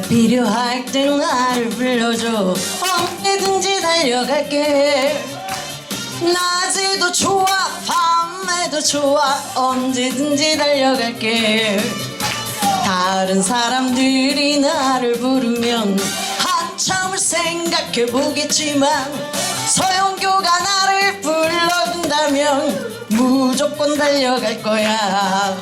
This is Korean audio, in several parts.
필요할 땐 나를 불러줘. 언제든지 달려갈게. 낮에도 좋아 밤에도 좋아 언제든지 달려갈게. 다른 사람들이 나를 부르면 한참을 생각해보겠지만 서영교가 나를 불러준다면 무조건 달려갈 거야.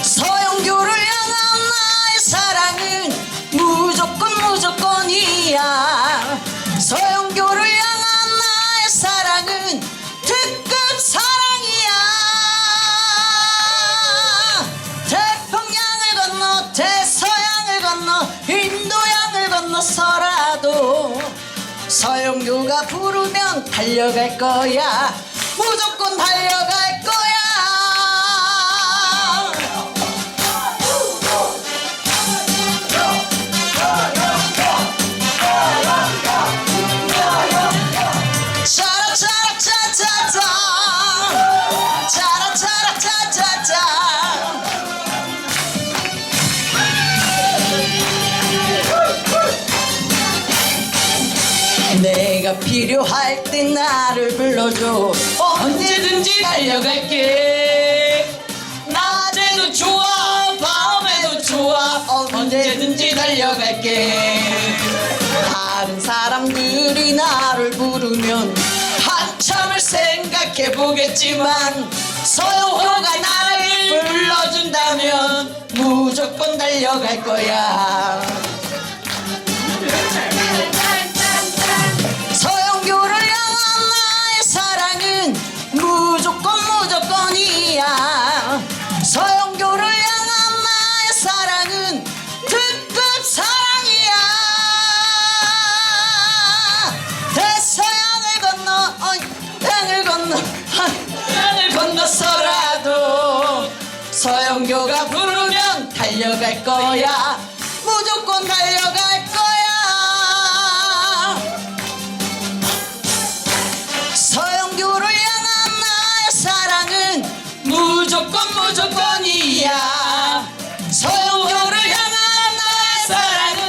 서영교를 향한 나의 사랑은 무조건이야. 서영교를 향한 나의 사랑은 특급 사랑이야. 태평양을 건너 대서양을 건너 인도양을 건너서라도 서영교가 부르면 달려갈 거야. 무조건 달려갈 거야. 짜라짜라짜짜짜 짜라짜라짜짜짜. 내가 필요할 때 나를 불러줘. 언제든지 달려갈게. 낮에도 좋아 밤에도 좋아 언제든지 달려갈게. 다른 사람들이 나를 부르면 한참을 생각해보겠지만 서영호가 나를 불러준다면 무조건 달려갈 거야. 서영교를 향한 나의 사랑은 무조건이야. 서영교를 향한 나의 사랑은 특급 사랑이야. 대서양을 건너 양을 건너서라도 서영교가 부르면 달려갈 거야. 무조건 달려갈 거야. 서영교를 향한 나의 사랑은 무조건이야. 서영교를 향한 나의 사랑은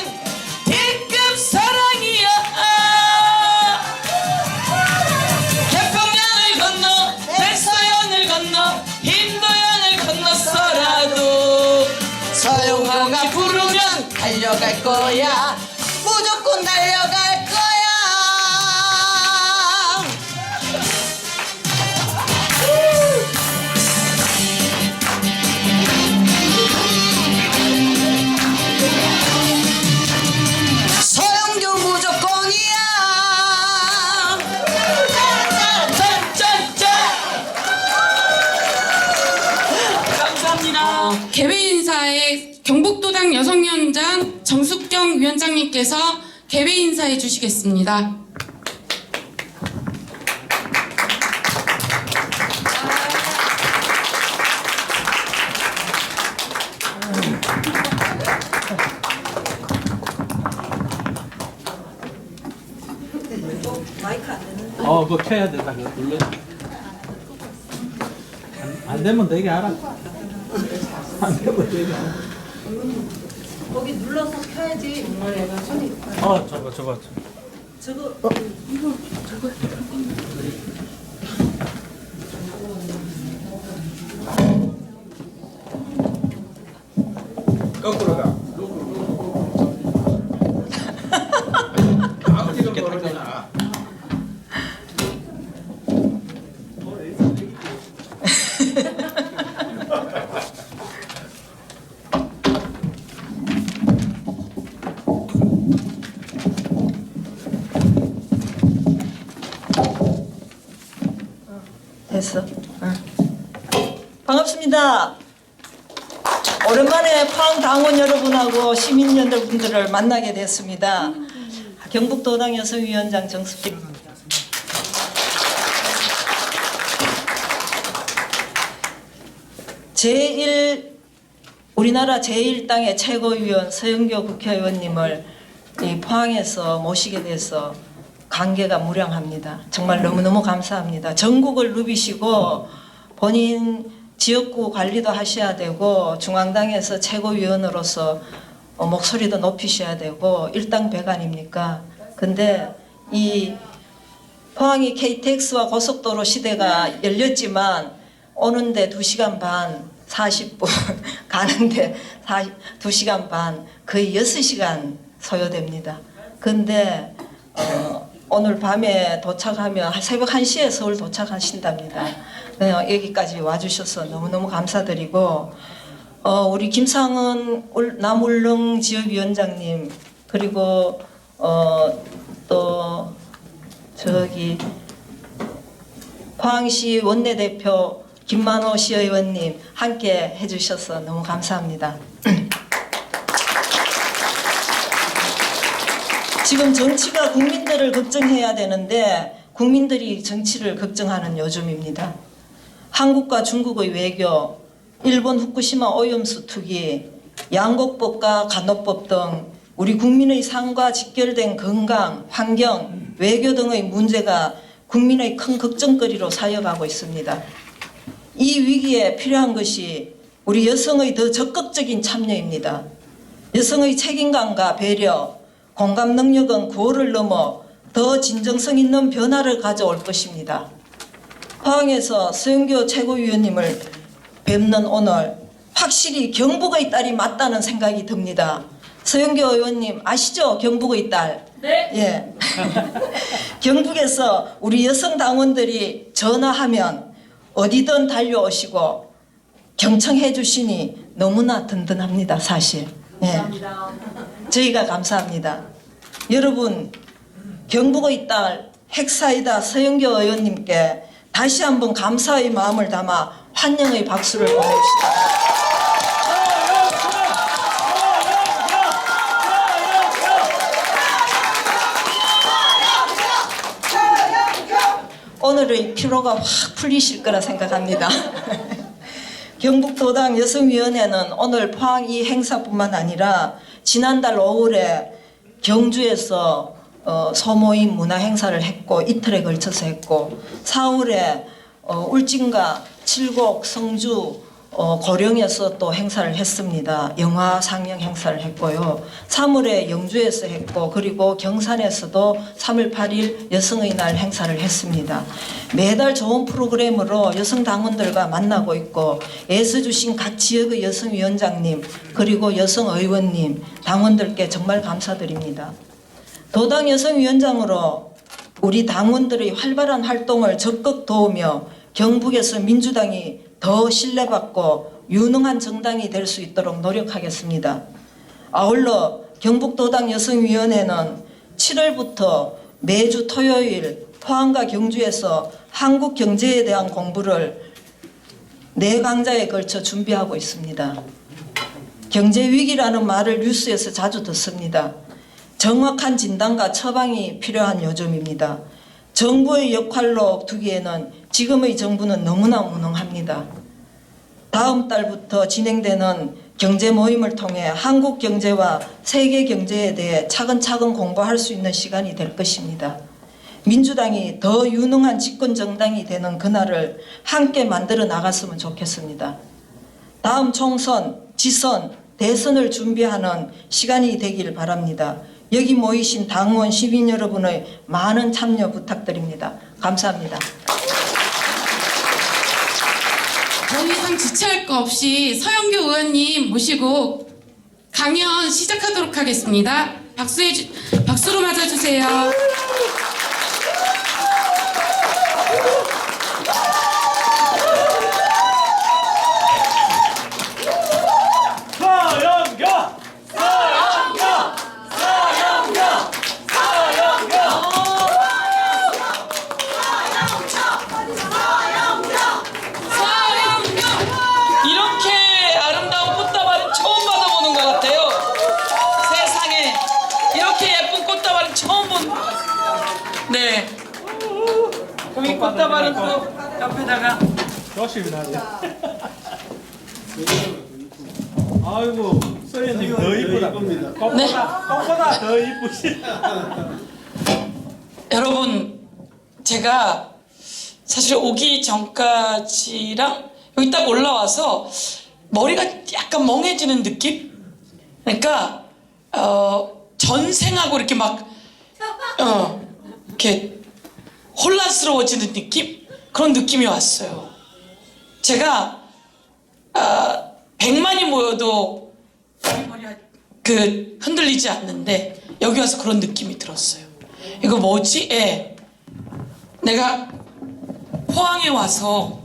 특급 사랑이야. 태평양을 건너 대서양을 건너 인도양을 건너서라도 서영교가 부르면 달려갈 거야. 무조건 달려갈 거야. 서영교 무조건이야. 짠짠짠. 감사합니다. 개회 인사에 경북도당 여성위원장 정숙경 위원장님께서 개회 인사해 주시겠습니다. 그거 켜야 된다. 그거 눌러. 안 되면 되게 알아. 안 되면 되게 알아. 거기 눌러서 켜야지. 저거. 저거 거꾸로 가. 아버지가 모르잖아. 됐어. 반갑습니다. 오랜만에 포항당원 여러분하고 시민 여러분들을 만나게 됐습니다. 경북도당 여성위원장 정숙경. 우리나라 제1당의 최고위원 서영교 국회의원님을 이 포항에서 모시게 돼서 관계가 무량합니다. 정말 너무너무 감사합니다. 전국을 누비시고 본인 지역구 관리도 하셔야 되고 중앙당에서 최고위원으로서 목소리도 높이셔야 되고 일당백 아닙니까? 근데 이 포항이 KTX와 고속도로 시대가 열렸지만 오는데 2시간 반 40분 가는데 2시간 반 거의 6시간 소요됩니다. 근데 오늘 밤에 도착하면 새벽 1시에 서울 도착하신답니다. 여기까지 와주셔서 너무너무 감사드리고 우리 김상은 남울릉 지역위원장님 그리고 또 저기 포항시 원내대표 김만호 시의원님 함께 해주셔서 너무 감사합니다. 지금 정치가 국민들을 걱정해야 되는데 국민들이 정치를 걱정하는 요즘입니다. 한국과 중국의 외교, 일본 후쿠시마 오염수 투기, 양곡법과 간호법 등 우리 국민의 삶과 직결된 건강, 환경, 외교 등의 문제가 국민의 큰 걱정거리로 사여가고 있습니다. 이 위기에 필요한 것이 우리 여성의 더 적극적인 참여입니다. 여성의 책임감과 배려, 공감 능력은 구호를 넘어 더 진정성 있는 변화를 가져올 것입니다. 포항에서 서영교 최고위원님을 뵙는 오늘 확실히 경북의 딸이 맞다는 생각이 듭니다. 서영교 의원님 아시죠? 경북의 딸. 네. 예. 경북에서 우리 여성 당원들이 전화하면 어디든 달려오시고 경청해 주시니 너무나 든든합니다. 사실. 예. 저희가 감사합니다. 여러분 경북의 딸 핵사이다 서영교 의원님께 다시 한번 감사의 마음을 담아 환영의 박수를 보냅시다. 오늘의 피로가 확 풀리실 거라 생각합니다. 경북도당 여성위원회는 오늘 포항 이 행사뿐만 아니라 지난달 5월에 경주에서 소모임 문화행사를 했고 이틀에 걸쳐서 했고 4월에 울진과 칠곡, 성주, 고령에서 또 행사를 했습니다. 영화 상영 행사를 했고요. 3월에 영주에서 했고 그리고 경산에서도 3월 8일 여성의 날 행사를 했습니다. 매달 좋은 프로그램으로 여성 당원들과 만나고 있고 애써 주신 각 지역의 여성위원장님 그리고 여성의원님 당원들께 정말 감사드립니다. 도당 여성위원장으로 우리 당원들의 활발한 활동을 적극 도우며 경북에서 민주당이 더 신뢰받고 유능한 정당이 될 수 있도록 노력하겠습니다. 아울러 경북도당 여성위원회는 7월부터 매주 토요일 포항과 경주에서 한국 경제에 대한 공부를 4강좌에 걸쳐 준비하고 있습니다. 경제 위기라는 말을 뉴스에서 자주 듣습니다. 정확한 진단과 처방이 필요한 요즘입니다. 정부의 역할로 두기에는 지금의 정부는 너무나 무능합니다. 다음 달부터 진행되는 경제 모임을 통해 한국 경제와 세계 경제에 대해 차근차근 공부할 수 있는 시간이 될 것입니다. 민주당이 더 유능한 집권 정당이 되는 그날을 함께 만들어 나갔으면 좋겠습니다. 다음 총선, 지선, 대선을 준비하는 시간이 되길 바랍니다. 여기 모이신 당원, 시민 여러분의 많은 참여 부탁드립니다. 감사합니다. 더 이상 지체할 거 없이 서영교 의원님 모시고 강연 시작하도록 하겠습니다. 박수로 맞아주세요. 이렇게 아름다운 꽃다발은 처음 받아보는 것 같아요. 세상에 이렇게 예쁜 꽃다발은 처음 본. 네. 그럼 이 꽃다발은 또 옆에다가. 조심히 하세요. 아이고, 서현님 더 이쁘다. 꽃보다 더 이쁘시. 여러분 제가 사실 오기 전까지랑 여기 딱 올라와서 머리가 약간 멍해지는 느낌? 그러니까 전생하고 이렇게 막 이렇게 혼란스러워지는 느낌? 그런 느낌이 왔어요. 제가 100만이 모여도 머리가 흔들리지 않는데 여기 와서 그런 느낌이 들었어요. 이거 뭐지? 예. 내가 포항에 와서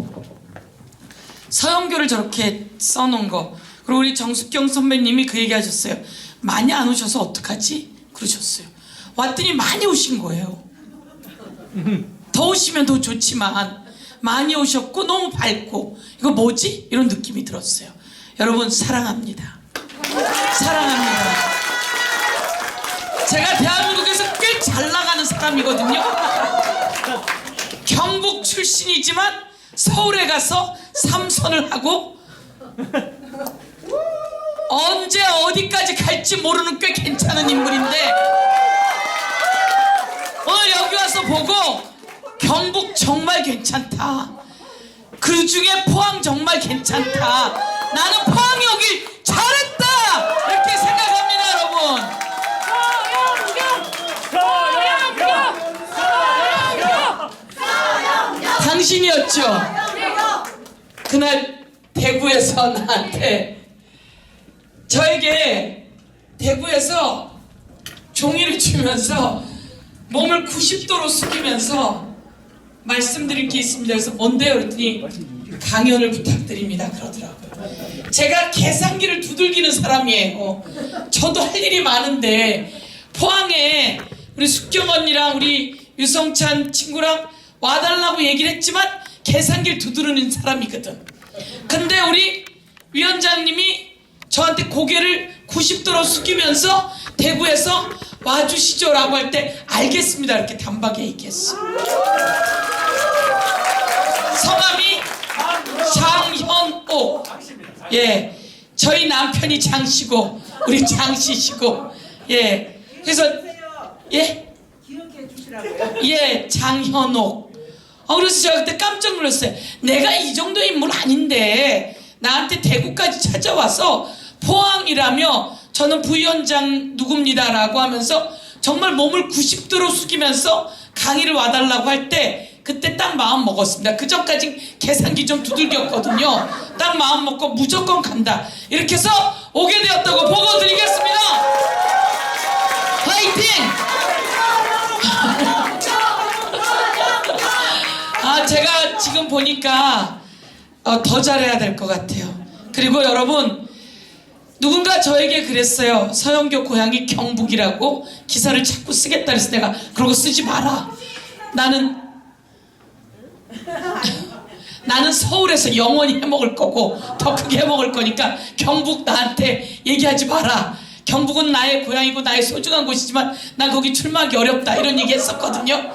서영교를 저렇게 써놓은 거, 그리고 우리 정숙경 선배님이 그 얘기 하셨어요. 많이 안 오셔서 어떡하지? 그러셨어요. 왔더니 많이 오신 거예요. 더 오시면 더 좋지만 많이 오셨고 너무 밝고 이거 뭐지? 이런 느낌이 들었어요. 여러분 사랑합니다. 사랑합니다. 제가 대한민국에서 꽤 잘 나가는 사람이거든요. 경북 출신이지만 서울에 가서 3선을 하고 언제 어디까지 갈지 모르는 꽤 괜찮은 인물인데 오늘 여기 와서 보고 경북 정말 괜찮다. 그 중에 포항 정말 괜찮다. 나는 포항이 오길 잘했다. 이렇게 생각합니다, 여러분. 당신이었죠. 그날 대구에서 나한테 저에게 대구에서 종이를 주면서 몸을 90도로 숙이면서 말씀드릴 게 있습니다. 그래서 뭔데요? 그랬더니 강연을 부탁드립니다. 그러더라고요. 제가 계산기를 두들기는 사람이에요. 저도 할 일이 많은데 포항에 우리 숙경 언니랑 우리 유성찬 친구랑 와달라고 얘기를 했지만 계산기를 두드리는 사람이거든. 근데 우리 위원장님이 저한테 고개를 90도로 숙이면서 대구에서 와주시죠 라고 할 때 알겠습니다 이렇게 단박에 얘기했어. 성함이 장현옥. 예, 저희 남편이 장씨고 우리 장씨시고, 예, 그래서 예, 예, 장현옥. 그래서 제가 그때 깜짝 놀랐어요. 내가 이 정도 인물 아닌데 나한테 대구까지 찾아와서 포항이라며 저는 부위원장 누굽니다 라고 하면서 정말 몸을 90도로 숙이면서 강의를 와달라고 할 때 그때 딱 마음 먹었습니다. 그 전까지 계산기 좀 두들겼거든요. 딱 마음 먹고 무조건 간다 이렇게 해서 오게 되었다고 보고 드리겠습니다. 화이팅! 제가 지금 보니까 더 잘해야 될 것 같아요. 그리고 여러분, 누군가 저에게 그랬어요. 서영교 고향이 경북이라고 기사를 자꾸 쓰겠다 그래서 내가 그런 거 쓰지 마라. 나는 서울에서 영원히 해먹을 거고 더 크게 해먹을 거니까 경북 나한테 얘기하지 마라. 경북은 나의 고향이고 나의 소중한 곳이지만 난 거기 출마하기 어렵다 이런 얘기 했었거든요.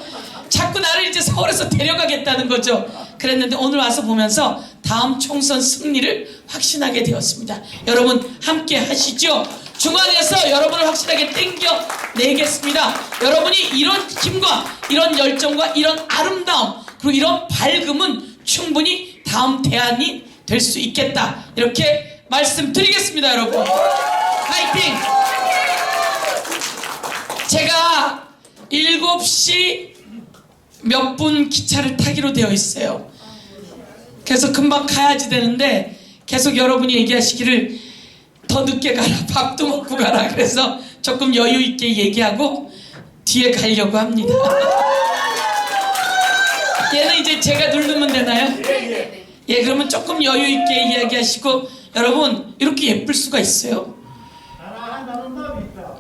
자꾸 나를 이제 서울에서 데려가겠다는 거죠. 그랬는데 오늘 와서 보면서 다음 총선 승리를 확신하게 되었습니다. 여러분 함께 하시죠. 중앙에서 여러분을 확실하게 땡겨내겠습니다. 여러분이 이런 힘과 이런 열정과 이런 아름다움 그리고 이런 밝음은 충분히 다음 대안이 될 수 있겠다 이렇게 말씀드리겠습니다. 여러분 파이팅! 제가 7시 몇 분 기차를 타기로 되어 있어요. 그래서 금방 가야지 되는데 계속 여러분이 얘기하시기를 더 늦게 가라, 밥도 먹고 가라. 그래서 조금 여유 있게 얘기하고 뒤에 가려고 합니다. 얘는 이제 제가 누르면 되나요? 예, 그러면 조금 여유 있게 이야기하시고. 여러분 이렇게 예쁠 수가 있어요?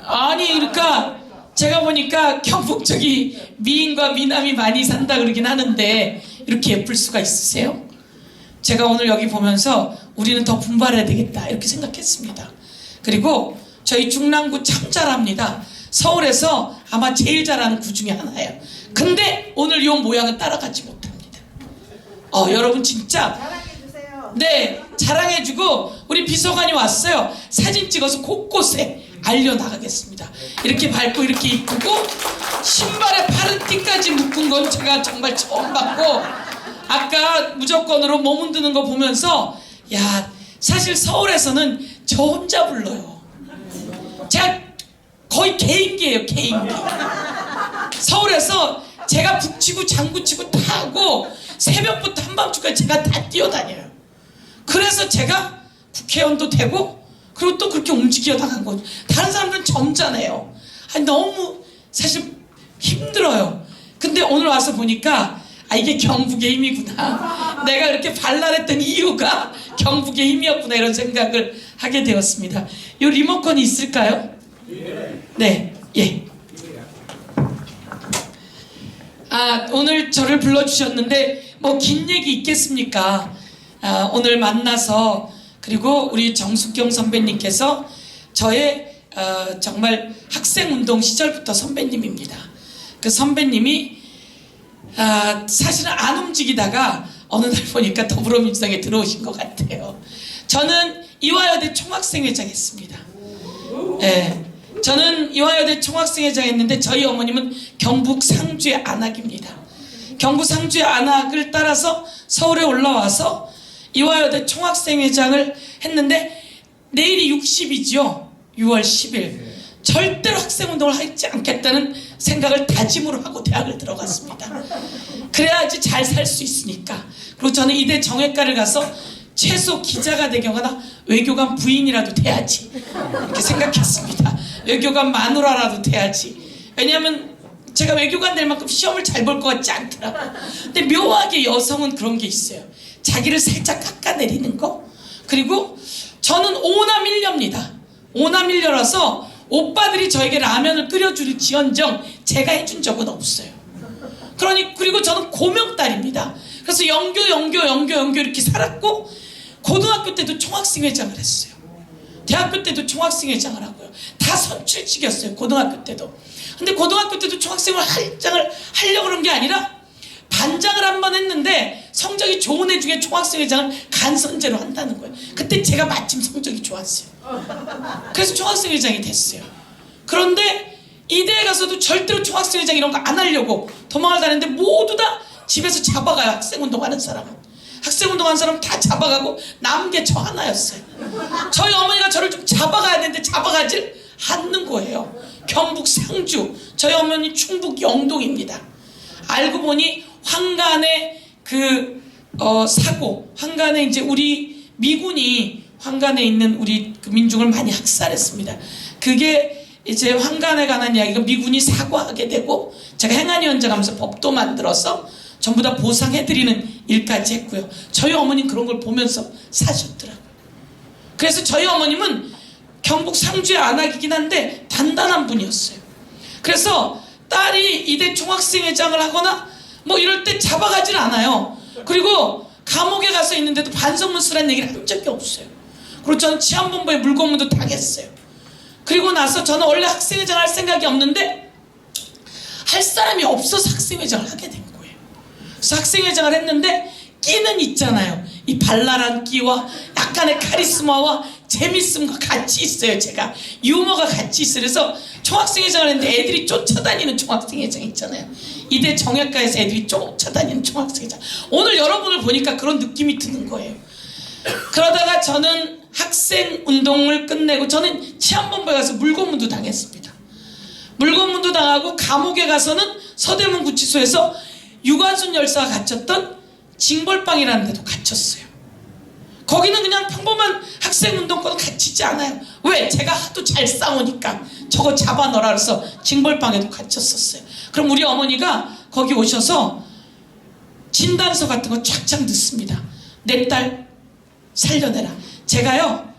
아니 그러니까 제가 보니까 경북 쪽이 미인과 미남이 많이 산다 그러긴 하는데 이렇게 예쁠 수가 있으세요? 제가 오늘 여기 보면서 우리는 더 분발해야 되겠다 이렇게 생각했습니다. 그리고 저희 중랑구 참 잘합니다. 서울에서 아마 제일 잘하는 구 중에 하나예요. 근데 오늘 이 모양은 따라가지 못합니다. 여러분 진짜 네 자랑해주고 우리 비서관이 왔어요. 사진 찍어서 곳곳에 알려나가겠습니다. 이렇게 밝고 이렇게 이쁘고 신발에 파른 띠까지 묶은 건 제가 정말 처음 봤고 아까 무조건으로 몸 흔드는 거 보면서 야, 사실 서울에서는 저 혼자 불러요. 제가 거의 개인기예요, 개인기. 서울에서 제가 북치고 장구치고 다 하고 새벽부터 한밤중까지 제가 다 뛰어다녀요. 그래서 제가 국회의원도 되고 그리고 또 그렇게 움직여 나간 거죠. 다른 사람들은 점잖아요. 아니, 너무 사실 힘들어요. 근데 오늘 와서 보니까 아, 이게 경북의 힘이구나. 내가 이렇게 발랄했던 이유가 경북의 힘이었구나, 이런 생각을 하게 되었습니다. 이 리모컨이 있을까요? 네, 예. 아, 오늘 저를 불러주셨는데 뭐 긴 얘기 있겠습니까? 아, 오늘 만나서 그리고 우리 정숙경 선배님께서 저의 정말 학생운동 시절부터 선배님입니다. 그 선배님이 사실은 안 움직이다가 어느 날 보니까 더불어민주당에 들어오신 것 같아요. 저는 이화여대 총학생회장 했습니다. 예, 저는 이화여대 총학생회장 했는데 저희 어머님은 경북 상주의 안학입니다. 경북 상주의 안학을 따라서 서울에 올라와서 이화여대 총학생회장을 했는데 내일이 60이죠. 6월 10일. 절대로 학생운동을 하지 않겠다는 생각을 다짐으로 하고 대학을 들어갔습니다. 그래야지 잘 살 수 있으니까. 그리고 저는 이대 정외과를 가서 최소 기자가 되거나 외교관 부인이라도 돼야지, 이렇게 생각했습니다. 외교관 마누라라도 돼야지. 왜냐하면 제가 외교관 될 만큼 시험을 잘 볼 것 같지 않더라고요. 근데 묘하게 여성은 그런 게 있어요. 자기를 살짝 깎아내리는 거. 그리고 저는 오남 1녀입니다. 오남 1녀라서 오빠들이 저에게 라면을 끓여줄 지언정 제가 해준 적은 없어요. 그리고 저는 고명딸입니다. 그래서 연교 이렇게 살았고, 고등학교 때도 총학생회장을 했어요. 대학교 때도 총학생회장을 하고요. 다 선출직이었어요, 고등학교 때도. 근데 고등학교 때도 총학생회장을 하려고 그런 게 아니라 반장을 한 번 했는데 성적이 좋은 애 중에 총학생회장을 간선제로 한다는 거예요. 그때 제가 마침 성적이 좋았어요. 그래서 총학생회장이 됐어요. 그런데 이대에 가서도 절대로 총학생회장 이런 거 안 하려고 도망을 다녔는데 모두 다 집에서 잡아가요. 학생운동하는 사람은. 학생운동하는 사람은 다 잡아가고 남은 게 저 하나였어요. 저희 어머니가 저를 좀 잡아가야 되는데 잡아가질 않는 거예요. 경북 상주, 저희 어머니 충북 영동입니다. 알고 보니 황간의 사고, 황간에 이제 우리 미군이 황간에 있는 우리 그 민중을 많이 학살했습니다. 그게 이제 황간에 관한 이야기가 미군이 사과하게 되고, 제가 행안위원장 하면서 법도 만들어서 전부 다 보상해드리는 일까지 했고요. 저희 어머니는 그런 걸 보면서 사셨더라고요. 그래서 저희 어머님은 경북 상주의 안학이긴 한데 단단한 분이었어요. 그래서 딸이 이대 총학생회장을 하거나 뭐 이럴 때 잡아가질 않아요. 그리고 감옥에 가서 있는데도 반성문 쓰라는 얘기를 한 적이 없어요. 그리고 저는 치안본부에 물고문도 당했어요. 그리고 나서 저는 원래 학생회장 할 생각이 없는데 할 사람이 없어서 학생회장을 하게 된 거예요. 그래서 학생회장을 했는데 끼는 있잖아요. 이 발랄한 끼와 약간의 카리스마와 재밌음과 같이 있어요. 제가 유머가 같이 있어요. 그래서 총학생회장을 했는데 애들이 쫓아다니는 총학생회장 있잖아요. 이대 정외과에서 애들이 쫓아다니는 총학생회장. 오늘 여러분을 보니까 그런 느낌이 드는 거예요. 그러다가 저는 학생운동을 끝내고 저는 치안본부에 가서 물고문도 당했습니다. 물고문도 당하고 감옥에 가서는 서대문 구치소에서 유관순 열사가 갇혔던 징벌방이라는 데도 갇혔어요. 거기는 그냥 평범한 학생운동과도 갇히지 않아요. 왜? 제가 하도 잘 싸우니까 저거 잡아 넣으라 그래서 징벌방에도 갇혔었어요. 그럼 우리 어머니가 거기 오셔서 진단서 같은 거 쫙쫙 넣습니다. 내 딸 살려내라. 제가요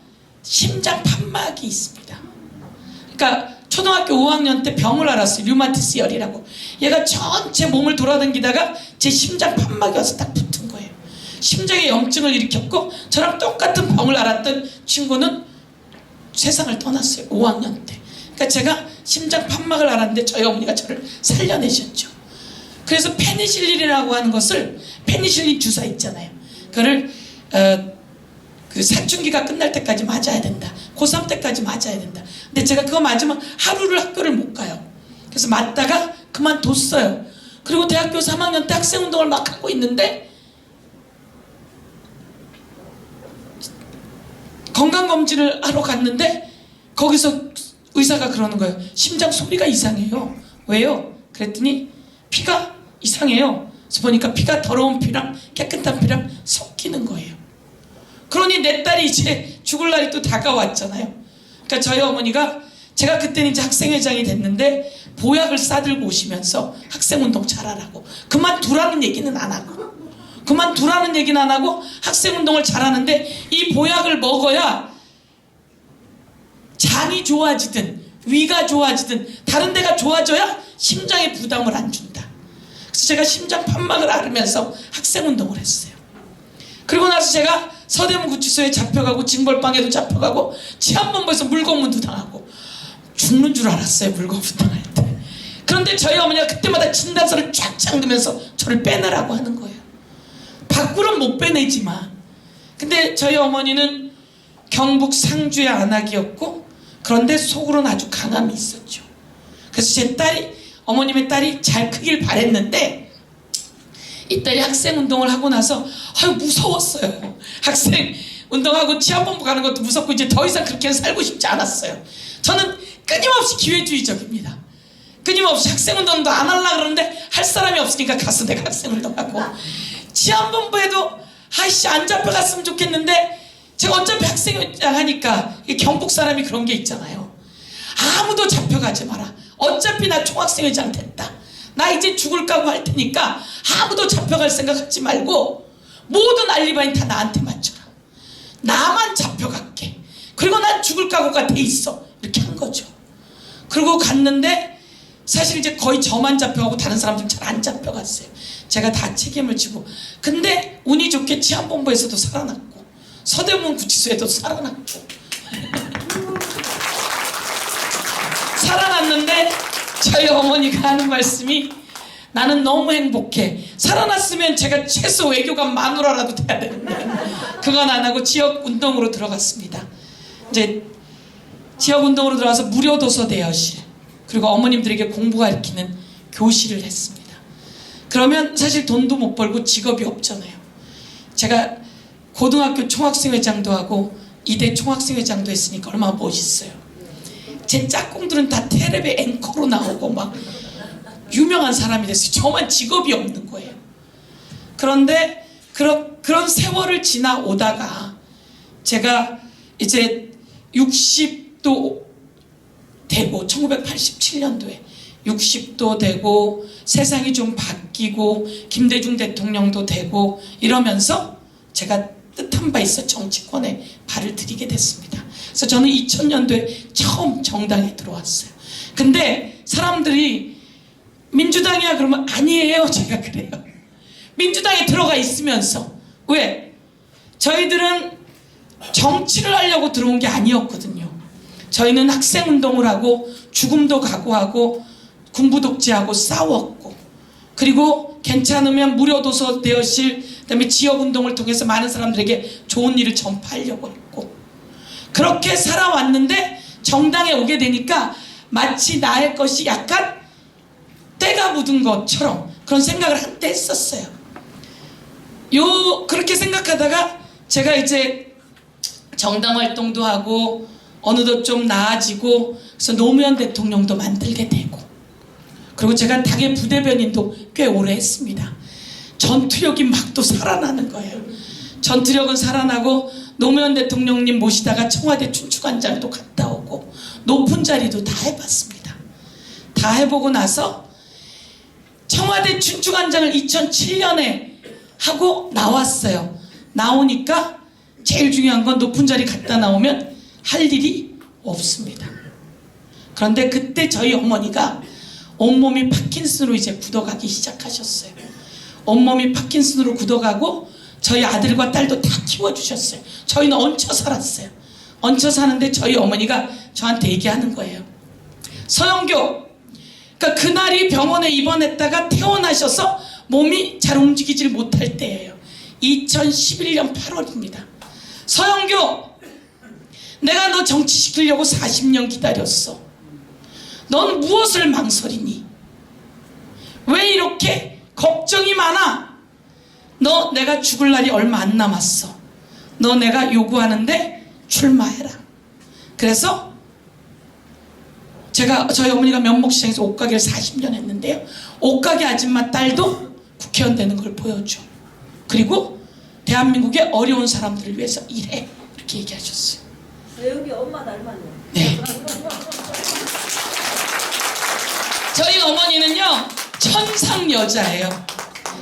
심장 판막이 있습니다. 그러니까 초등학교 5학년 때 병을 앓았어요. 류마티스 열이라고. 얘가 전체 몸을 돌아다니다가 제 심장 판막이 와서 딱 붙은 거예요. 심장에 염증을 일으켰고, 저랑 똑같은 병을 앓았던 친구는 세상을 떠났어요. 5학년 때. 그러니까 제가 심장 판막을 앓았는데 저희 어머니가 저를 살려내셨죠. 그래서 페니실린이라고 하는 것을, 페니실린 주사 있잖아요. 그거를 그 사춘기가 끝날 때까지 맞아야 된다. 고3 때까지 맞아야 된다. 근데 제가 그거 맞으면 하루를 학교를 못 가요. 그래서 맞다가 그만뒀어요. 그리고 대학교 3학년 때 학생운동을 막 하고 있는데 건강검진을 하러 갔는데 거기서 의사가 그러는 거예요. 심장 소리가 이상해요. 왜요? 그랬더니 피가 이상해요. 그래서 보니까 피가 더러운 피랑 깨끗한 피랑 섞이는 거예요. 그러니 내 딸이 이제 죽을 날이 또 다가왔잖아요. 그러니까 저희 어머니가, 제가 그때는 이제 학생회장이 됐는데 보약을 싸들고 오시면서 학생운동 잘하라고, 그만두라는 얘기는 안 하고, 그만두라는 얘기는 안 하고 학생운동을 잘하는데 이 보약을 먹어야 장이 좋아지든 위가 좋아지든 다른 데가 좋아져야 심장에 부담을 안 준다. 그래서 제가 심장 판막을 앓으면서 학생운동을 했어요. 그리고 나서 제가 서대문 구치소에 잡혀가고 징벌방에도 잡혀가고 치안본부에서 물고문도 당하고 죽는 줄 알았어요. 물고문 당할 때. 그런데 저희 어머니가 그때마다 진단서를 쫙쫙 넣으면서 저를 빼내라고 하는 거예요. 밖으로는 못 빼내지만. 근데 저희 어머니는 경북 상주의 안악이었고, 그런데 속으로는 아주 강함이 있었죠. 그래서 제 딸이, 어머님의 딸이 잘 크길 바랬는데 이 딸이 학생운동을 하고 나서 무서웠어요. 학생운동하고 치안본부 가는 것도 무섭고 이제 더 이상 그렇게 살고 싶지 않았어요. 저는 끊임없이 기회주의적입니다. 끊임없이 학생운동도 안 하려고 그러는데 할 사람이 없으니까 가서 내가 학생운동하고, 치안본부에도 아이씨 안 잡혀갔으면 좋겠는데 제가 어차피 학생회장 하니까 경북 사람이 그런 게 있잖아요. 아무도 잡혀가지 마라. 어차피 나 총학생회장 됐다. 나 이제 죽을 각오 할 테니까 아무도 잡혀갈 생각하지 말고 모든 알리바인 다 나한테 맞춰라. 나만 잡혀갈게. 그리고 난 죽을 각오가 돼 있어. 이렇게 한 거죠. 그리고 갔는데 사실 이제 거의 저만 잡혀가고 다른 사람들은 잘 안 잡혀갔어요. 제가 다 책임을 지고. 근데 운이 좋게 치안본부에서도 살아났고 서대문 구치소에도 살아났고 살아났는데 저희 어머니가 하는 말씀이, 나는 너무 행복해. 살아났으면 제가 최소 외교관 마누라라도 돼야 되는데 그건 안 하고 지역운동으로 들어갔습니다. 이제 지역운동으로 들어가서 무료도서 대여실, 그리고 어머님들에게 공부 가르치는 교실을 했습니다. 그러면 사실 돈도 못 벌고 직업이 없잖아요. 제가 고등학교 총학생회장도 하고 이대 총학생회장도 했으니까 얼마나 멋있어요. 제 짝꿍들은 다 텔레비에 앵커로 나오고 막 유명한 사람이 됐어요. 저만 직업이 없는 거예요. 그런데 그런 세월을 지나오다가 제가 이제 60도 되고 1987년도에 60도 되고 세상이 좀 바뀌고 김대중 대통령도 되고 이러면서 제가 뜻한 바 있어 정치권에 발을 들이게 됐습니다. 그래서 저는 2000년도에 처음 정당에 들어왔어요. 근데 사람들이 민주당이야 그러면 아니에요. 제가 그래요. 민주당에 들어가 있으면서. 왜? 저희들은 정치를 하려고 들어온 게 아니었거든요. 저희는 학생운동을 하고 죽음도 각오하고 군부독재하고 싸웠고, 그리고 괜찮으면 무료도서 대여실, 그다음에 지역운동을 통해서 많은 사람들에게 좋은 일을 전파하려고 했고, 그렇게 살아왔는데 정당에 오게 되니까 마치 나의 것이 약간 때가 묻은 것처럼 그런 생각을 한때 했었어요. 그렇게 생각하다가 제가 이제 정당 활동도 하고 어느덧 좀 나아지고, 그래서 노무현 대통령도 만들게 되고, 그리고 제가 당의 부대변인도 꽤 오래 했습니다. 전투력이 막 또 살아나는 거예요. 전투력은 살아나고 노무현 대통령님 모시다가 청와대 춘추관장도 갔다 오고 높은 자리도 다 해봤습니다. 다 해보고 나서 청와대 춘추관장을 2007년에 하고 나왔어요. 나오니까 제일 중요한 건 높은 자리 갔다 나오면 할 일이 없습니다. 그런데 그때 저희 어머니가 온몸이 파킨슨으로 이제 굳어가기 시작하셨어요. 온몸이 파킨슨으로 굳어가고 저희 아들과 딸도 다 키워주셨어요. 저희는 얹혀 살았어요. 얹혀 사는데 저희 어머니가 저한테 얘기하는 거예요. 서영교, 그러니까 그날이 병원에 입원했다가 퇴원하셔서 몸이 잘 움직이질 못할 때예요. 2011년 8월입니다. 서영교, 내가 너 정치시키려고 40년 기다렸어. 넌 무엇을 망설이니? 왜 이렇게 걱정이 많아? 너 내가 죽을 날이 얼마 안 남았어. 너 내가 요구하는데 출마해라. 그래서 저희 어머니가 면목시장에서 옷가게를 40년 했는데요. 옷가게 아줌마 딸도 국회의원 되는 걸 보여줘. 그리고 대한민국의 어려운 사람들을 위해서 일해. 이렇게 얘기하셨어요. 여기 엄마 닮았네. 네. 저희 어머니는요, 천상 여자예요.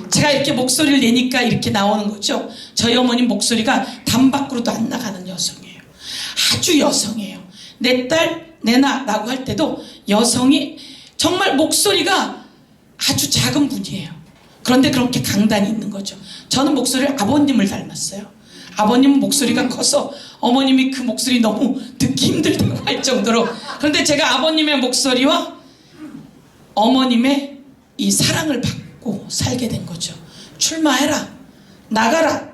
제가 이렇게 목소리를 내니까 이렇게 나오는 거죠. 저희 어머니 목소리가 담 밖으로도 안 나가는 여성이에요. 아주 여성이에요. 내 딸, 내나라고 할 때도 여성이 정말 목소리가 아주 작은 분이에요. 그런데 그렇게 강단이 있는 거죠. 저는 목소리를 아버님을 닮았어요. 아버님은 목소리가 커서 어머님이 그 목소리 너무 듣기 힘들다고 할 정도로. 그런데 제가 아버님의 목소리와 어머님의 이 사랑을 받고 살게 된 거죠. 출마해라, 나가라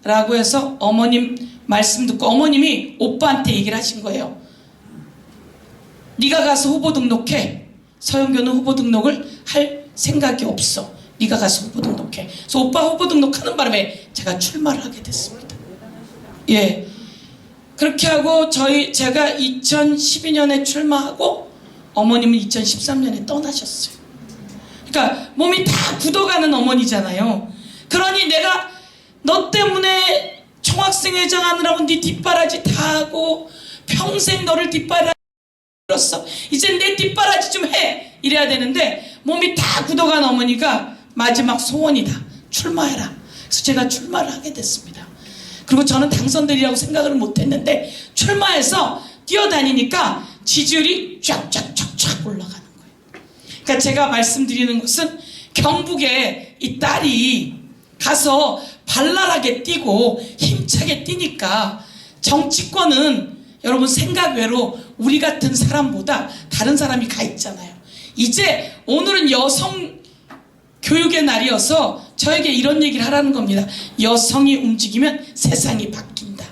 라고 해서 어머님 말씀 듣고 어머님이 오빠한테 얘기를 하신 거예요. 네가 가서 후보 등록해. 서영교는 후보 등록을 할 생각이 없어. 네가 가서 후보 등록해. 그래서 오빠 후보 등록하는 바람에 제가 출마를 하게 됐습니다. 예, 그렇게 하고 제가 2012년에 출마하고 어머님은 2013년에 떠나셨어요. 그러니까 몸이 다 굳어가는 어머니잖아요. 그러니 내가 너 때문에 총학생회장 하느라고 네 뒷바라지 다 하고 평생 너를 뒷바라지 었어. 이제 내 뒷바라지 좀 해. 이래야 되는데 몸이 다 굳어간 어머니가 마지막 소원이다. 출마해라. 그래서 제가 출마를 하게 됐습니다. 그리고 저는 당선되리라고 생각을 못했는데 출마해서 뛰어다니니까 지지율이 쫙쫙쫙쫙 올라가는 거예요. 그러니까 제가 말씀드리는 것은 경북에 이 딸이 가서 발랄하게 뛰고 힘차게 뛰니까 정치권은 여러분 생각 외로 우리 같은 사람보다 다른 사람이 가 있잖아요. 이제 오늘은 여성 교육의 날이어서 저에게 이런 얘기를 하라는 겁니다. 여성이 움직이면 세상이 바뀐다.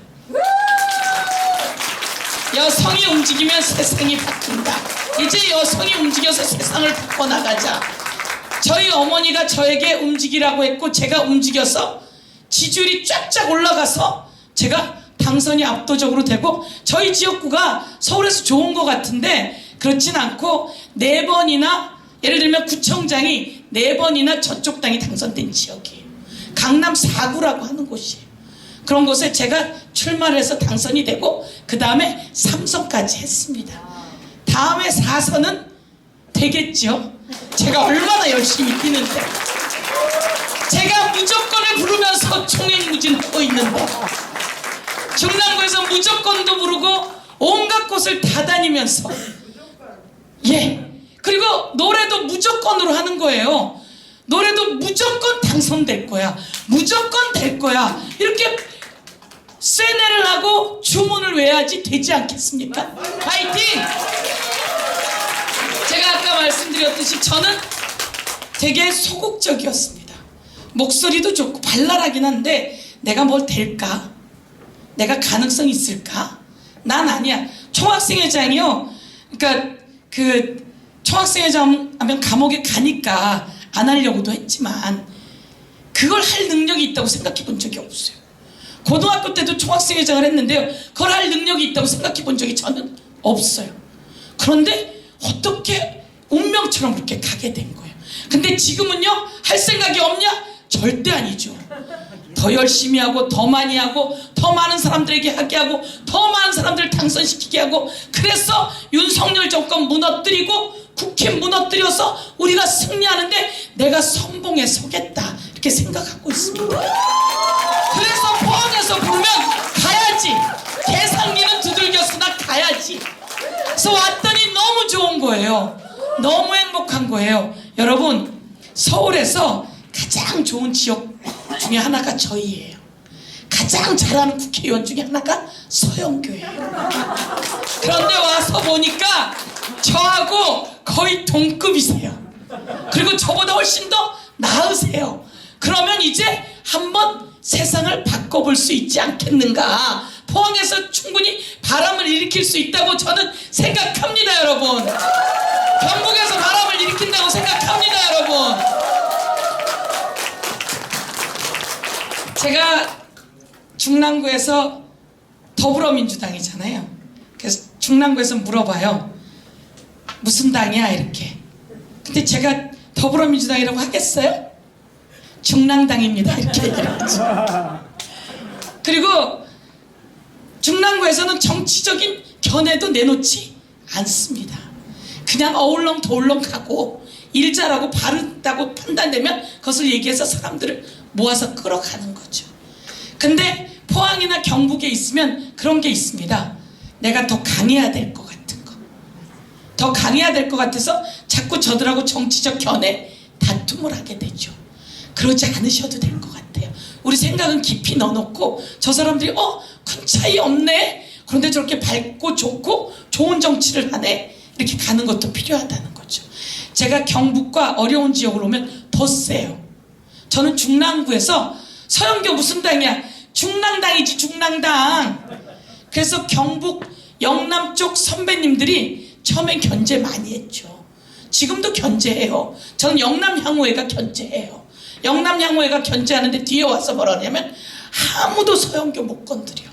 여성이 움직이면 세상이 바뀐다. 이제 여성이 움직여서 세상을 바꿔나가자. 저희 어머니가 저에게 움직이라고 했고 제가 움직여서 지지율이 쫙쫙 올라가서 제가 당선이 압도적으로 되고 저희 지역구가 서울에서 좋은 것 같은데 그렇진 않고 4번이나 예를 들면 구청장이 4번이나 저쪽 당이 당선된 지역이에요. 강남 4구라고 하는 곳이에요. 그런 곳에 제가 출마를 해서 당선이 되고 그 다음에 3선까지 했습니다. 다음에 4선은 되겠죠. 제가 얼마나 열심히 뛰는데 제가 무조건을 부르면서 총행무진하고 있는데 중랑구에서 무조건도 부르고 온갖 곳을 다 다니면서 그리고 노래도 무조건으로 하는 거예요. 노래도 무조건 당선될 거야. 무조건 될 거야. 이렇게 세뇌를 하고 주문을 외워야지 되지 않겠습니까? 파이팅! 제가 아까 말씀드렸듯이 저는 되게 소극적이었습니다. 목소리도 좋고 발랄하긴 한데 내가 뭘 될까? 내가 가능성이 있을까? 난 아니야. 총학생회장이요. 그러니까 그 총학생회장 하면 감옥에 가니까 안 하려고도 했지만 그걸 할 능력이 있다고 생각해 본 적이 없어요. 고등학교 때도 총학생회장을 했는데요. 그걸 할 능력이 있다고 생각해 본 적이 저는 없어요. 그런데 어떻게 운명처럼 그렇게 가게 된 거예요. 근데 지금은요. 할 생각이 없냐? 절대 아니죠. 더 열심히 하고 더 많이 하고 더 많은 사람들에게 하게 하고 더 많은 사람들을 당선시키게 하고 그래서 윤석열 정권 무너뜨리고 국회 무너뜨려서 우리가 승리하는데 내가 선봉에 서겠다 이렇게 생각하고 있습니다. 그래서 포항에서 부르면 가야지. 계산기는 두들겼으나 가야지. 그래서 왔더니 너무 좋은 거예요. 너무 행복한 거예요. 여러분 서울에서 가장 좋은 지역 중에 하나가 저희예요. 가장 잘하는 국회의원 중에 하나가 서영교예요. 그런데 와서 보니까 저하고 거의 동급이세요. 그리고 저보다 훨씬 더 나으세요. 그러면 이제 한번 세상을 바꿔볼 수 있지 않겠는가. 포항에서 충분히 바람을 일으킬 수 있다고 저는 생각합니다. 여러분 경북에서 바람을 일으킨다고 생각합니다. 여러분 제가 중랑구에서 더 더불어민주당이잖아요. 그래서 중랑구에서 물어봐요. 무슨 당이야 이렇게. 근데 제가 더불어민주당이라고 하겠어요? 중랑당입니다 이렇게 얘기를 하죠. 그리고 중랑구에서는 정치적인 견해도 내놓지 않습니다. 그냥 어울렁 도울렁 가고 일 잘하고 바르다고 판단되면 그것을 얘기해서 사람들을 모아서 끌어가는 거죠. 근데 포항이나 경북에 있으면 그런 게 있습니다. 내가 더 강해야 될 것 같은 거. 더 강해야 될 것 같아서 자꾸 저들하고 정치적 견해 다툼을 하게 되죠. 그러지 않으셔도 될 것 같아요. 우리 생각은 깊이 넣어놓고 저 사람들이 큰 차이 없네. 그런데 저렇게 밝고 좋고 좋은 정치를 하네. 이렇게 가는 것도 필요하다는 거죠. 제가 경북과 어려운 지역을 오면 더 세요. 저는 중랑구에서 서영교 무슨 당이야? 중랑당이지 중랑당. 그래서 경북 영남 쪽 선배님들이 처음엔 견제 많이 했죠. 지금도 견제해요. 저는 영남향후회가 견제해요. 영남향후회가 견제하는데 뒤에 와서 뭐라 하냐면 아무도 서영교 못 건드려.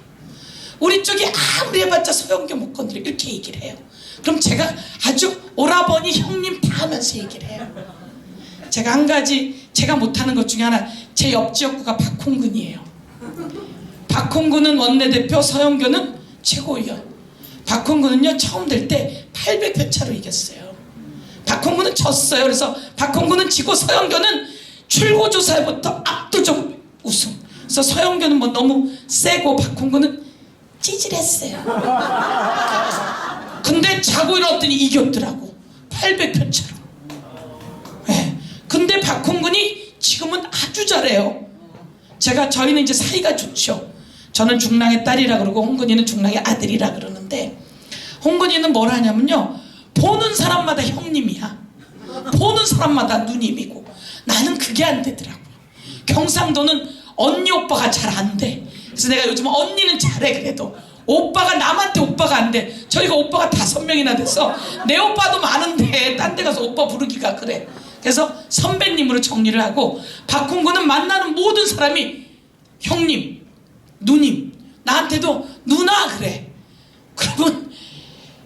우리 쪽이 아무리 해봤자 서영교 못 건드려. 이렇게 얘기를 해요. 그럼 제가 아주 오라버니 형님 다 하면서 얘기를 해요. 제가 한 가지 제가 못하는 것 중에 하나, 제 옆 지역구가 박홍근이에요. 박홍근은 원내대표, 서영교는 최고위원. 박홍근은요 처음 될 때 800표 차로 이겼어요. 박홍근은 졌어요. 그래서 박홍근은 지고 서영교는 출고조사부터 압도적 우승. 그래서 서영교는 뭐 너무 세고 박홍근은 찌질했어요. 근데 자고 일어났더니 이겼더라고. 800표 차로. 네. 근데 박홍근이 지금은 아주 잘해요. 저희는 이제 사이가 좋죠. 저는 중랑의 딸이라 그러고 홍근이는 중랑의 아들이라 그러는데, 홍근이는 뭘 하냐면요, 보는 사람마다 형님이야. 보는 사람마다 누님이고, 나는 그게 안 되더라고요. 경상도는 언니 오빠가 잘 안 돼. 그래서 내가 요즘 언니는 잘해. 그래도 오빠가 남한테 오빠가 안 돼. 저희가 오빠가 5명이나 돼서 내 오빠도 많은데 딴 데 가서 오빠 부르기가 그래. 그래서 선배님으로 정리를 하고, 박홍근은 만나는 모든 사람이 형님, 누님, 나한테도 누나 그래. 그러면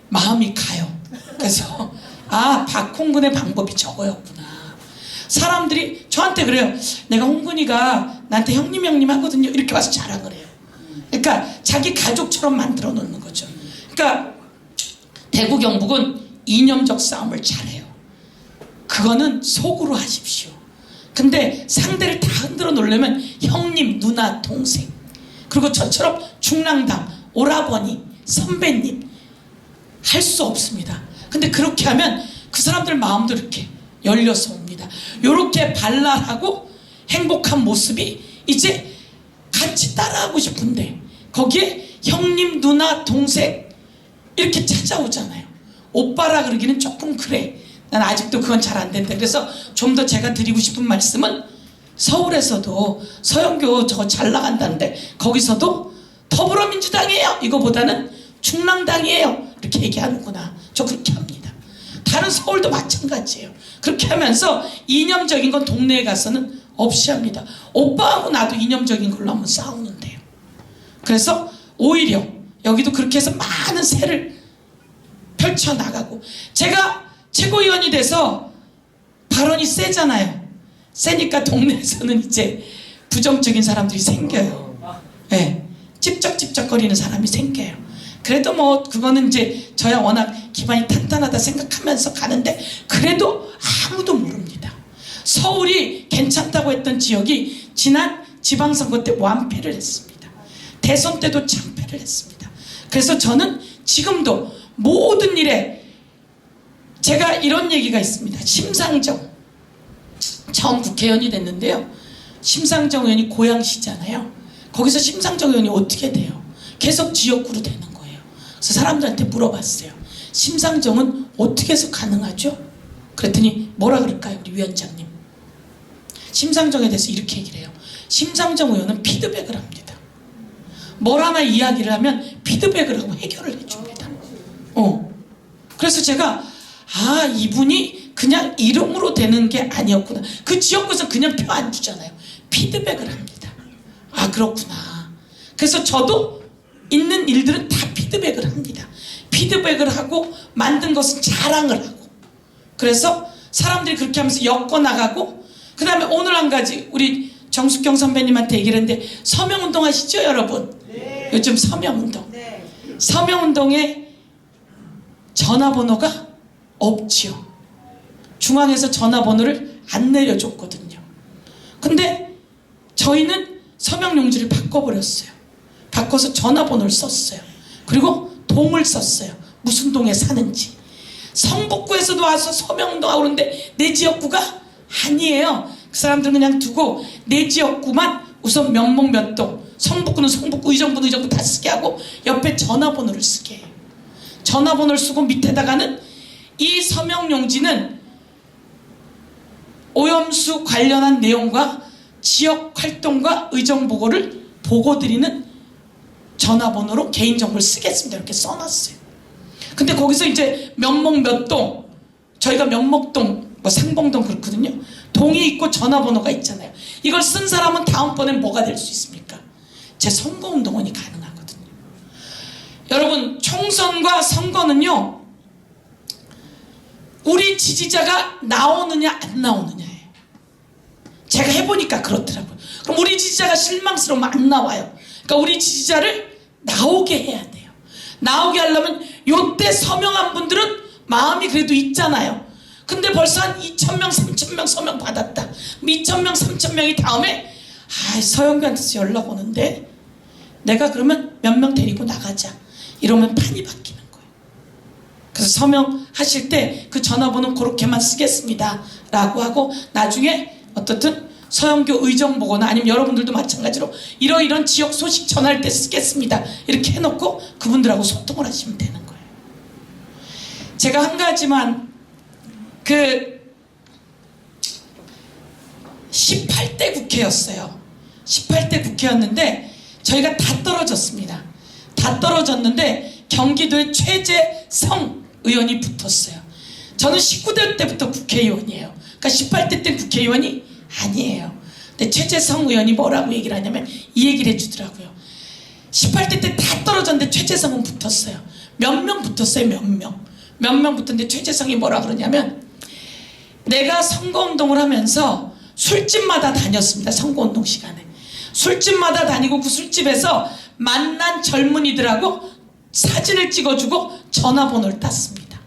마음이 가요. 그래서 박홍근의 방법이 저거였구나. 사람들이 저한테 그래요. 내가 홍근이가 나한테 형님 하거든요. 이렇게 와서 자랑을 해요. 그러니까 자기 가족처럼 만들어 놓는 거죠. 그러니까 대구 경북은 이념적 싸움을 잘해요. 그거는 속으로 하십시오. 근데 상대를 다 흔들어 놓으려면 형님, 누나, 동생, 그리고 저처럼 중랑당, 오라버니, 선배님 할 수 없습니다. 근데 그렇게 하면 그 사람들 마음도 이렇게 열려서 옵니다. 이렇게 발랄하고 행복한 모습이 이제 같이 따라하고 싶은데 거기에 형님, 누나, 동생 이렇게 찾아오잖아요. 오빠라 그러기는 조금 그래. 난 아직도 그건 잘 안 된다. 그래서 좀 더 제가 드리고 싶은 말씀은, 서울에서도 서영교 저거 잘 나간다는데 거기서도 더불어민주당이에요 이거보다는 중랑당이에요 이렇게 얘기하는구나. 저 그렇게 합니다. 다른 서울도 마찬가지예요. 그렇게 하면서 이념적인 건 동네에 가서는 없이 합니다. 오빠하고 나도 이념적인 걸로 한번 싸우는데요. 그래서 오히려 여기도 그렇게 해서 많은 새를 펼쳐나가고, 제가 최고위원이 돼서 발언이 세잖아요. 세니까 동네에서는 이제 부정적인 사람들이 생겨요. 네. 찝쩍찝쩍거리는 사람이 생겨요. 그래도 뭐 그거는 이제 저야 워낙 기반이 탄탄하다 생각하면서 가는데, 그래도 아무도 모릅니다. 서울이 괜찮다고 했던 지역이 지난 지방선거 때 완패를 했습니다. 대선 때도 참패를 했습니다. 그래서 저는 지금도 모든 일에, 제가 이런 얘기가 있습니다. 심상정 처음 국회의원이 됐는데요, 심상정 의원이 고양시잖아요. 거기서 심상정 의원이 어떻게 돼요? 계속 지역구로 되는 거예요. 그래서 사람들한테 물어봤어요. 심상정은 어떻게 해서 가능하죠? 그랬더니 뭐라 그럴까요, 우리 위원장님? 심상정에 대해서 이렇게 얘기를 해요. 심상정 의원은 피드백을 합니다. 뭘 하나 이야기를 하면 피드백을 하고 해결을 해줍니다. 그래서 제가 이분이 그냥 이름으로 되는 게 아니었구나. 그 지역구에서 그냥 표 안 주잖아요. 피드백을 합니다. 그렇구나. 그래서 저도 있는 일들은 다 피드백을 합니다. 피드백을 하고 만든 것은 자랑을 하고, 그래서 사람들이 그렇게 하면서 엮어나가고, 그 다음에 오늘 한 가지 우리 정숙경 선배님한테 얘기를 했는데, 서명운동 하시죠 여러분? 네. 요즘 서명운동. 네. 서명운동에 전화번호가 없지요. 중앙에서 전화번호를 안 내려줬거든요. 근데 저희는 서명용지를 바꿔버렸어요. 바꿔서 전화번호를 썼어요. 그리고 동을 썼어요. 무슨 동에 사는지. 성북구에서도 와서 서명운동하고 그러는데 내 지역구가 아니에요. 그 사람들은 그냥 두고 내 지역구만 우선 몇목 몇 동, 성북구는 성북구, 의정부는 의정부 다 쓰게 하고 옆에 전화번호를 쓰게 해요. 전화번호를 쓰고 밑에다가는 이 서명용지는 오염수 관련한 내용과 지역 활동과 의정 보고를 보고드리는 전화번호로 개인정보를 쓰겠습니다. 이렇게 써놨어요. 근데 거기서 이제 몇목 몇 동, 저희가 몇목동, 뭐 상봉동 그렇거든요. 동이 있고 전화번호가 있잖아요. 이걸 쓴 사람은 다음번엔 뭐가 될 수 있습니까? 제 선거운동원이 가능하거든요. 여러분, 총선과 선거는요, 우리 지지자가 나오느냐 안 나오느냐예요. 제가 해보니까 그렇더라고요. 그럼 우리 지지자가 실망스러우면 안 나와요. 그러니까 우리 지지자를 나오게 해야 돼요. 나오게 하려면 요때 서명한 분들은 마음이 그래도 있잖아요. 근데 벌써 한 2,000명, 3,000명 서명 받았다. 2,000명, 3,000명이 다음에 서영규한테서 연락 오는데 내가 그러면 몇 명 데리고 나가자. 이러면 판이 바뀌는 거예요. 그래서 서명하실 때 그 전화번호 그렇게만 쓰겠습니다 라고 하고, 나중에 어떻든 서영교 의정보거나 아니면 여러분들도 마찬가지로 이런 지역 소식 전할 때 쓰겠습니다 이렇게 해놓고 그분들하고 소통을 하시면 되는 거예요. 제가 한 가지만, 그 18대 국회였어요. 18대 국회였는데 저희가 다 떨어졌습니다. 다 떨어졌는데 경기도에 최재성 의원이 붙었어요. 저는 19대 때부터 국회의원이에요. 그러니까 18대 때 국회의원이 아니에요. 근데 최재성 의원이 뭐라고 얘기를 하냐면 이 얘기를 해주더라고요. 18대 때 다 떨어졌는데 최재성은 붙었어요. 몇 명 붙었어요. 몇 명 붙었는데 최재성이 뭐라 그러냐면, 내가 선거운동을 하면서 술집마다 다녔습니다. 선거운동 시간에 술집마다 다니고 그 술집에서 만난 젊은이들하고 사진을 찍어주고 전화번호를 땄습니다.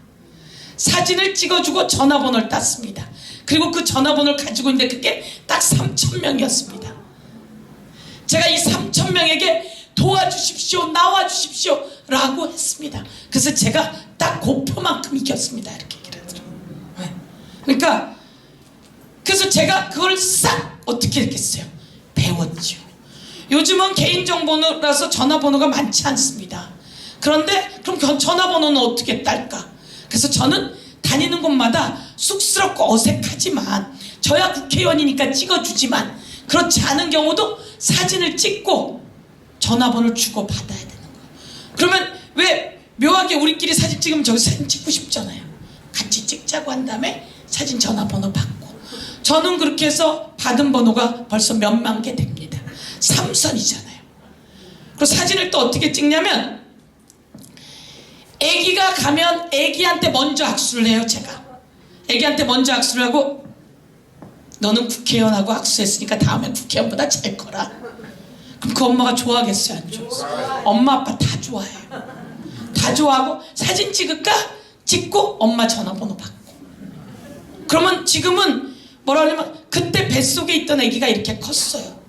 사진을 찍어주고 전화번호를 땄습니다. 그리고 그 전화번호를 가지고 있는데 그게 딱 3,000명이었습니다. 제가 이 3,000명에게 도와주십시오, 나와주십시오 라고 했습니다. 그래서 제가 딱 고표만큼 이겼습니다. 이렇게 얘기를 하더라고요. 그러니까 그래서 제가 그걸 싹 어떻게 했겠어요? 배웠죠. 요즘은 개인정보라서 전화번호가 많지 않습니다. 그런데 그럼 전화번호는 어떻게 딸까? 그래서 저는 다니는 곳마다 쑥스럽고 어색하지만, 저야 국회의원이니까 찍어주지만 그렇지 않은 경우도 사진을 찍고 전화번호를 주고 받아야 되는 거예요. 그러면 왜 묘하게 우리끼리 사진 찍으면 저기 사진 찍고 싶잖아요. 같이 찍자고 한 다음에 사진 전화번호 받고, 저는 그렇게 해서 받은 번호가 벌써 몇만 개 됩니다. 3선이잖아요. 그리고 사진을 또 어떻게 찍냐면, 애기가 가면 애기한테 먼저 악수를 해요. 제가 애기한테 먼저 악수를 하고, 너는 국회의원하고 악수했으니까 다음에 국회의원보다 잘 거라. 그럼 그 엄마가 좋아하겠어요? 안 좋아하겠어요? 엄마 아빠 다 좋아해요. 다 좋아하고 사진 찍을까? 찍고 엄마 전화번호 받고. 그러면 지금은 뭐라 그러냐면, 그때 뱃속에 있던 애기가 이렇게 컸어요.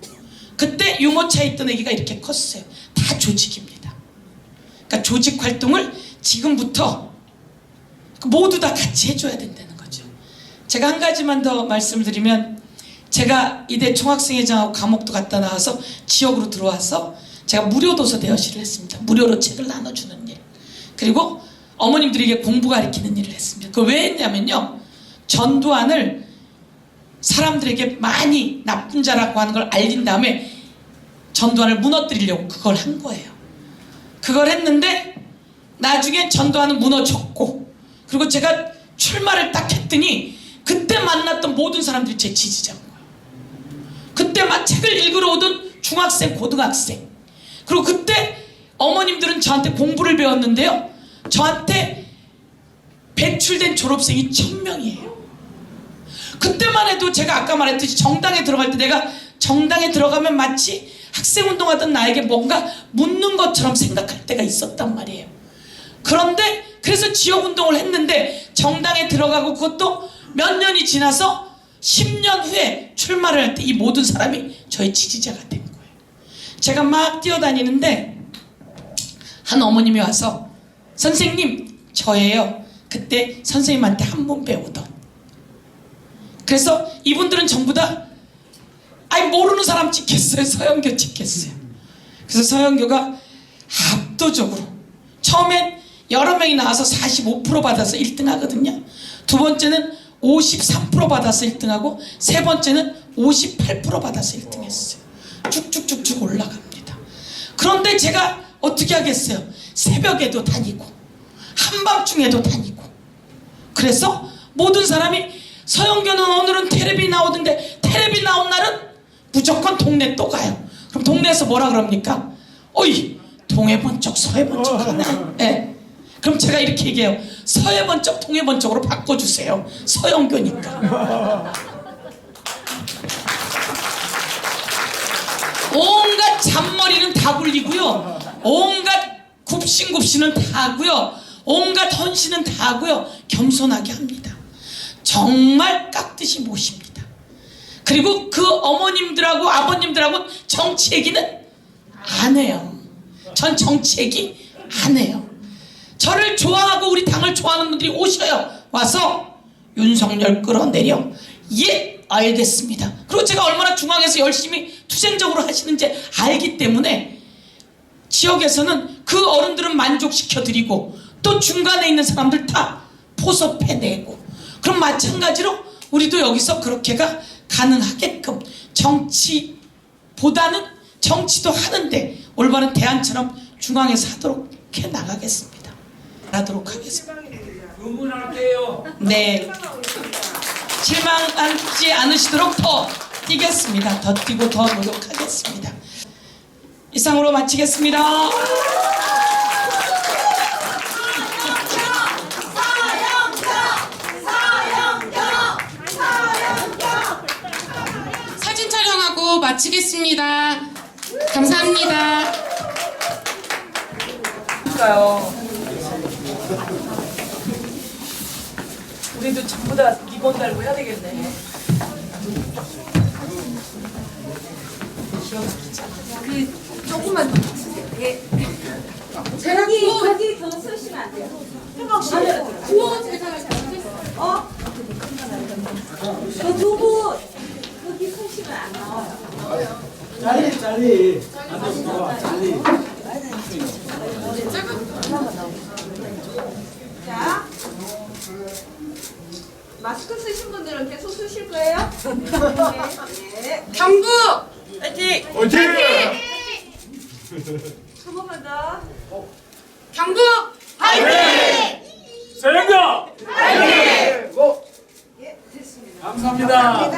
그때 유모차에 있던 애기가 이렇게 컸어요. 다 조직입니다. 그러니까 조직 활동을 지금부터 모두 다 같이 해줘야 된다는 거죠. 제가 한 가지만 더 말씀을 드리면, 제가 이대 총학생회장하고 감옥도 갔다 나와서 지역으로 들어와서 제가 무료 도서 대여실을 했습니다. 무료로 책을 나눠주는 일. 그리고 어머님들에게 공부 가르치는 일을 했습니다. 그걸 왜 했냐면요, 전두환을 사람들에게 많이 나쁜 자라고 하는 걸 알린 다음에 전두환을 무너뜨리려고 그걸 한 거예요. 그걸 했는데 나중에 전두환은 무너졌고, 그리고 제가 출마를 딱 했더니 그때 만났던 모든 사람들이 제 지지자인 거예요. 그때 막 책을 읽으러 오던 중학생, 고등학생, 그리고 그때 어머님들은 저한테 공부를 배웠는데요. 저한테 배출된 졸업생이 1000명이에요. 그때만 해도 제가 아까 말했듯이 정당에 들어갈 때 내가 정당에 들어가면 마치 학생운동하던 나에게 뭔가 묻는 것처럼 생각할 때가 있었단 말이에요. 그런데 그래서 지역운동을 했는데 정당에 들어가고 그것도 몇 년이 지나서 10년 후에 출마를 할 때 이 모든 사람이 저의 지지자가 된 거예요. 제가 막 뛰어다니는데 한 어머님이 와서 선생님 저예요. 그때 선생님한테 한 번 배우던. 그래서 이분들은 전부 다 모르는 사람 찍혔어요. 서영교 찍혔어요. 그래서 서영교가 압도적으로 처음엔 여러 명이 나와서 45% 받아서 1등 하거든요. 두 번째는 53% 받아서 1등하고 세 번째는 58% 받아서 1등 했어요. 쭉쭉쭉쭉 올라갑니다. 그런데 제가 어떻게 하겠어요? 새벽에도 다니고 한밤중에도 다니고 그래서 모든 사람이 서영교는 오늘은 텔레비 나오던데 텔레비 나온 날은 무조건 동네 또 가요. 그럼 동네에서 뭐라 그럽니까? 어이 동해 번쩍 서해 번쩍 하네. 네. 그럼 제가 이렇게 얘기해요. 서해 번쩍 동해 번쩍으로 바꿔주세요. 서영교니까. 온갖 잔머리는 다 굴리고요. 온갖 굽신굽신은 다 하고요. 온갖 헌신은 다 하고요. 겸손하게 합니다. 정말 깍듯이 모십니다. 그리고 그 어머님들하고 아버님들하고 정치 얘기는 안 해요. 전 정치 얘기 안 해요. 저를 좋아하고 우리 당을 좋아하는 분들이 오셔요. 와서 윤석열 끌어내려. 예 알겠습니다. 그리고 제가 얼마나 중앙에서 열심히 투쟁적으로 하시는지 알기 때문에 지역에서는 그 어른들은 만족시켜드리고 또 중간에 있는 사람들 다 포섭해내고 그럼 마찬가지로 우리도 여기서 그렇게가 가능하게끔 정치보다는 정치도 하는데 올바른 대안처럼 중앙에서 하도록 해 나가겠습니다. 하도록 하겠습니다. 의문할게요. 네. 실망하지 않으시도록 더 뛰겠습니다. 더 뛰고 더 노력하겠습니다. 이상으로 마치겠습니다. 사진 촬영하고 마치겠습니다. 감사합니다. 우리도 전부 다 리본 달고 해야 되겠네. 조금만 더 주세요. 예. 거기 더 쓰시면 안 돼요. 구호 제가 잘못했어요. 그 두부 거기 쓰시면 안 나와요. 자리 자리 자, 마스크 쓰신 분들은 계속 쓰실 거예요? 네. 경북 화이팅! 한 번만 더. 경북 서영교! 예, 됐습니다. 감사합니다.